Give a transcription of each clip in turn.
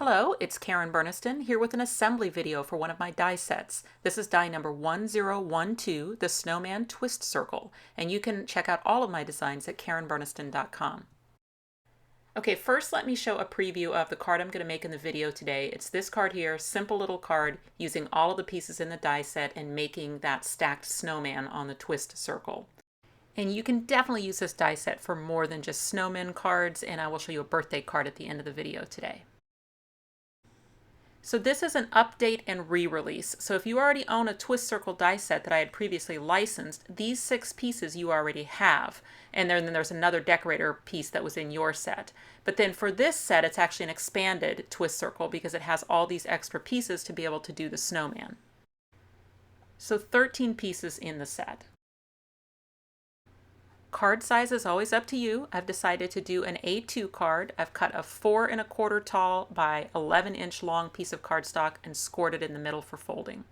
Hello, it's Karen Burniston here with an assembly video for one of my die sets. This is die number 1012, the Snowman Twist Circle, and you can check out all of my designs at karenburniston.com. Okay, first let me show a preview of the card I'm going to make in the video today. It's this card here, simple little card using all of the pieces in the die set and making that stacked snowman on the twist circle. And you can definitely use this die set for more than just snowman cards, and I will show you a birthday card at the end of the video today. So this is an update and re-release. So if you already own a Twist Circle die set that I had previously licensed, these 6 pieces you already have. And then there's another decorator piece that was in your set. But then for this set, it's actually an expanded Twist Circle because it has all these extra pieces to be able to do the snowman. So 13 pieces in the set. Card size is always up to you. I've decided to do an A2 card. I've cut a 4 1/4 tall by 11-inch long piece of cardstock and scored it in the middle for folding.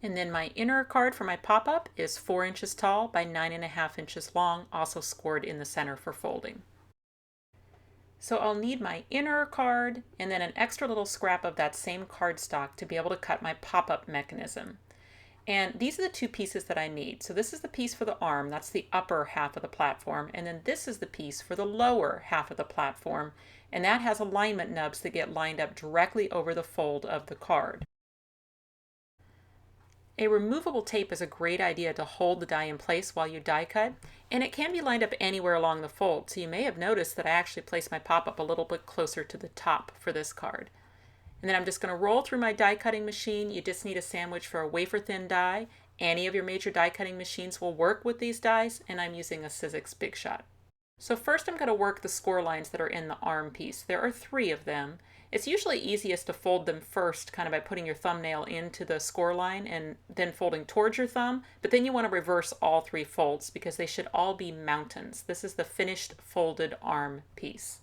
And then my inner card for my pop-up is 4 inches tall by 9.5 inches long, also scored in the center for folding. So I'll need my inner card and then an extra little scrap of that same cardstock to be able to cut my pop-up mechanism. And these are the 2 pieces that I need. So this is the piece for the arm, that's the upper half of the platform, and then this is the piece for the lower half of the platform, and that has alignment nubs that get lined up directly over the fold of the card. A removable tape is a great idea to hold the die in place while you die cut, and it can be lined up anywhere along the fold, so you may have noticed that I actually placed my pop-up a little bit closer to the top for this card. And then I'm just going to roll through my die cutting machine. You just need a sandwich for a wafer thin die. Any of your major die cutting machines will work with these dies, and I'm using a Sizzix Big Shot. So first I'm going to work the score lines that are in the arm piece. There are 3 of them. It's usually easiest to fold them first kind of by putting your thumbnail into the score line and then folding towards your thumb, but then you want to reverse all 3 folds because they should all be mountains. This is the finished folded arm piece.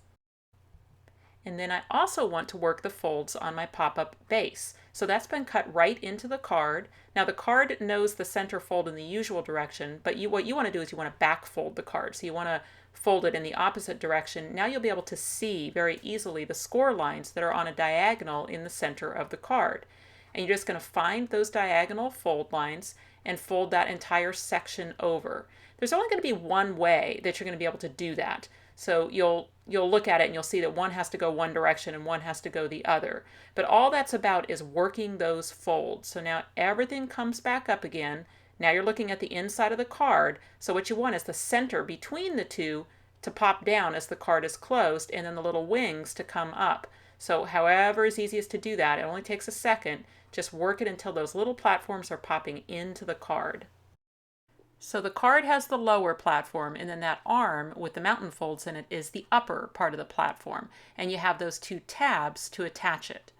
And then I also want to work the folds on my pop-up base. So that's been cut right into the card. Now the card knows the center fold in the usual direction, but what you want to do is you want to back fold the card. So you want to fold it in the opposite direction. Now you'll be able to see very easily the score lines that are on a diagonal in the center of the card. And you're just going to find those diagonal fold lines and fold that entire section over. There's only going to be one way that you're going to be able to do that. So you'll look at it and you'll see that one has to go one direction and one has to go the other. But all that's about is working those folds. So now everything comes back up again. Now you're looking at the inside of the card. So what you want is the center between the 2 to pop down as the card is closed, and then the little wings to come up. So however is easiest to do that, it only takes a second. Just work it until those little platforms are popping into the card. So the card has the lower platform, and then that arm with the mountain folds in it is the upper part of the platform. And you have those 2 tabs to attach it.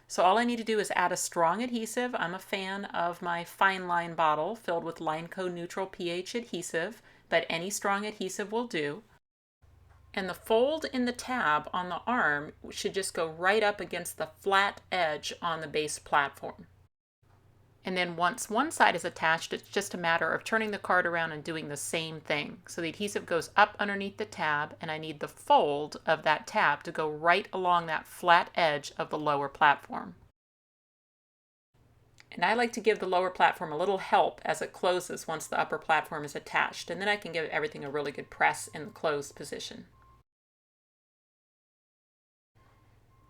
So all I need to do is add a strong adhesive. I'm a fan of my fine line bottle filled with Lineco neutral pH adhesive, but any strong adhesive will do. And the fold in the tab on the arm should just go right up against the flat edge on the base platform. And then once one side is attached, it's just a matter of turning the card around and doing the same thing. So the adhesive goes up underneath the tab, and I need the fold of that tab to go right along that flat edge of the lower platform. And I like to give the lower platform a little help as it closes once the upper platform is attached, and then I can give everything a really good press in the closed position.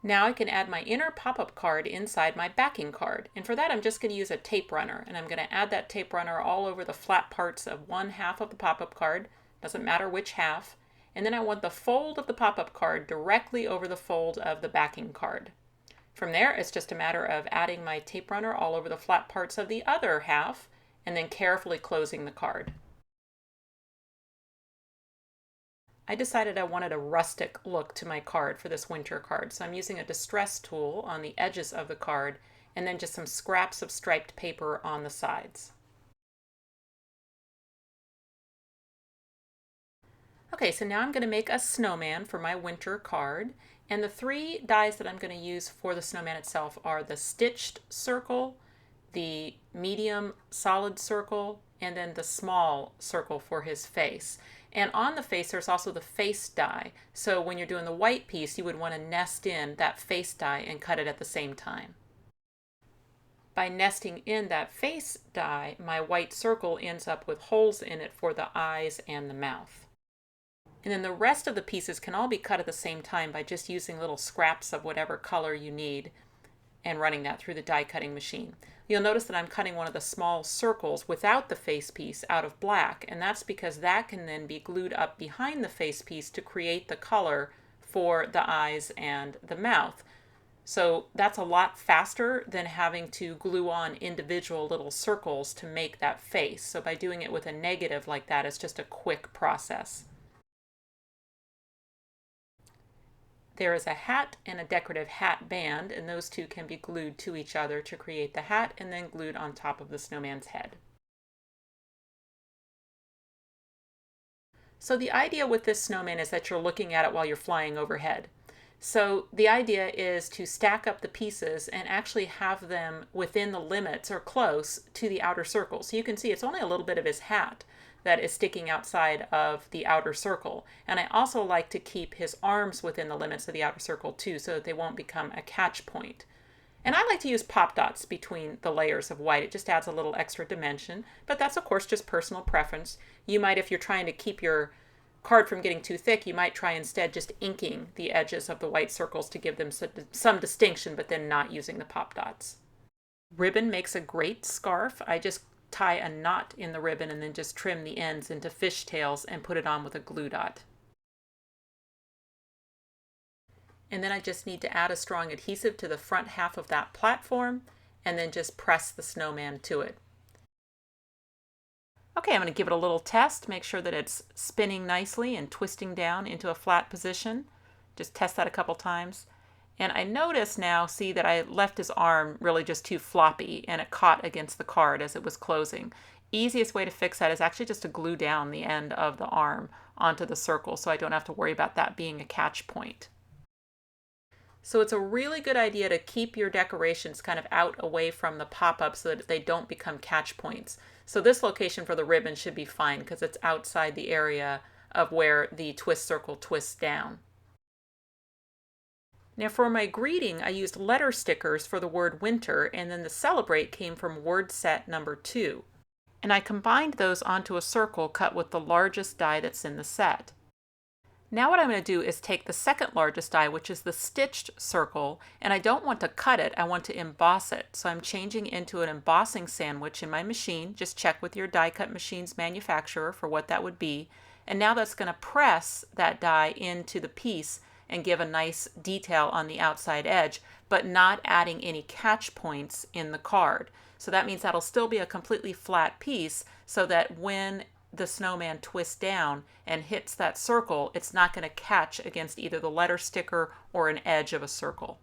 Now I can add my inner pop-up card inside my backing card, and for that I'm just going to use a tape runner, and I'm going to add that tape runner all over the flat parts of one half of the pop-up card, doesn't matter which half, and then I want the fold of the pop-up card directly over the fold of the backing card. From there it's just a matter of adding my tape runner all over the flat parts of the other half, and then carefully closing the card. I decided I wanted a rustic look to my card for this winter card, so I'm using a distress tool on the edges of the card and then just some scraps of striped paper on the sides. Okay, so now I'm going to make a snowman for my winter card, and the 3 dies that I'm going to use for the snowman itself are the stitched circle, the medium solid circle, and then the small circle for his face. And on the face, there's also the face die. So when you're doing the white piece, you would want to nest in that face die and cut it at the same time. By nesting in that face die, my white circle ends up with holes in it for the eyes and the mouth. And then the rest of the pieces can all be cut at the same time by just using little scraps of whatever color you need and running that through the die cutting machine. You'll notice that I'm cutting one of the small circles without the face piece out of black, and that's because that can then be glued up behind the face piece to create the color for the eyes and the mouth. So that's a lot faster than having to glue on individual little circles to make that face. So by doing it with a negative like that, it's just a quick process. There is a hat and a decorative hat band, and those two can be glued to each other to create the hat and then glued on top of the snowman's head. So the idea with this snowman is that you're looking at it while you're flying overhead. So the idea is to stack up the pieces and actually have them within the limits or close to the outer circle. So you can see it's only a little bit of his hat that is sticking outside of the outer circle. And I also like to keep his arms within the limits of the outer circle too, so that they won't become a catch point. And I like to use pop dots between the layers of white. It just adds a little extra dimension, but that's of course just personal preference. You might, if you're trying to keep your card from getting too thick, you might try instead just inking the edges of the white circles to give them some distinction, but then not using the pop dots. Ribbon makes a great scarf. I just tie a knot in the ribbon and then just trim the ends into fishtails and put it on with a glue dot. And then I just need to add a strong adhesive to the front half of that platform and then just press the snowman to it. Okay, I'm going to give it a little test, make sure that it's spinning nicely and twisting down into a flat position. Just test that a couple times. And I notice now, see that I left his arm really just too floppy and it caught against the card as it was closing. Easiest way to fix that is actually just to glue down the end of the arm onto the circle so I don't have to worry about that being a catch point. So it's a really good idea to keep your decorations kind of out away from the pop-up so that they don't become catch points. So this location for the ribbon should be fine because it's outside the area of where the twist circle twists down. Now for my greeting, I used letter stickers for the word winter, and then the celebrate came from word set number 2. And I combined those onto a circle cut with the largest die that's in the set. Now what I'm going to do is take the second largest die, which is the stitched circle, and I don't want to cut it, I want to emboss it. So I'm changing into an embossing sandwich in my machine. Just check with your die cut machine's manufacturer for what that would be. And now that's going to press that die into the piece and give a nice detail on the outside edge, but not adding any catch points in the card. So that means that'll still be a completely flat piece so that when the snowman twists down and hits that circle, it's not going to catch against either the letter sticker or an edge of a circle.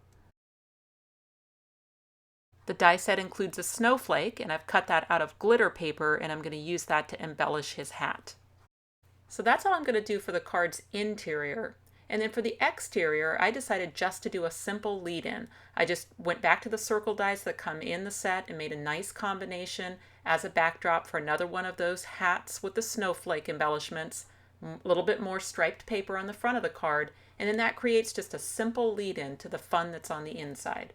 The die set includes a snowflake, and I've cut that out of glitter paper, and I'm going to use that to embellish his hat. So that's all I'm going to do for the card's interior. And then for the exterior, I decided just to do a simple lead-in. I just went back to the circle dies that come in the set and made a nice combination as a backdrop for another one of those hats with the snowflake embellishments, a little bit more striped paper on the front of the card, and then that creates just a simple lead-in to the fun that's on the inside.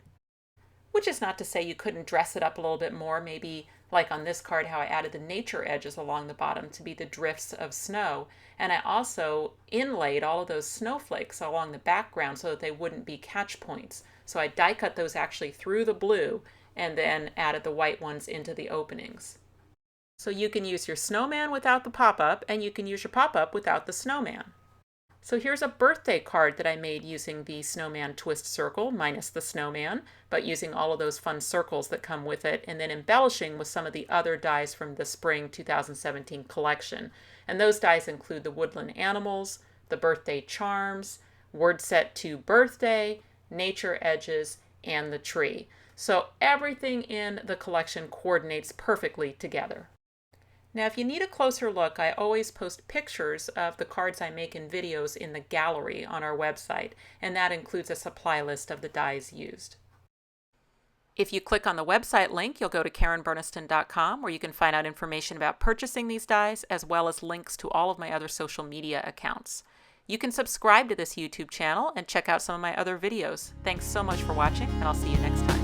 Which is not to say you couldn't dress it up a little bit more, maybe like on this card how I added the nature edges along the bottom to be the drifts of snow. And I also inlaid all of those snowflakes along the background so that they wouldn't be catch points. So I die cut those actually through the blue and then added the white ones into the openings. So you can use your snowman without the pop-up, and you can use your pop-up without the snowman. So here's a birthday card that I made using the Snowman Twist Circle, minus the snowman, but using all of those fun circles that come with it, and then embellishing with some of the other dies from the Spring 2017 collection. And those dies include the woodland animals, the birthday charms, word set to birthday, nature edges, and the tree. So everything in the collection coordinates perfectly together. Now, if you need a closer look, I always post pictures of the cards I make in videos in the gallery on our website, and that includes a supply list of the dies used. If you click on the website link, you'll go to KarenBurniston.com, where you can find out information about purchasing these dies, as well as links to all of my other social media accounts. You can subscribe to this YouTube channel and check out some of my other videos. Thanks so much for watching, and I'll see you next time.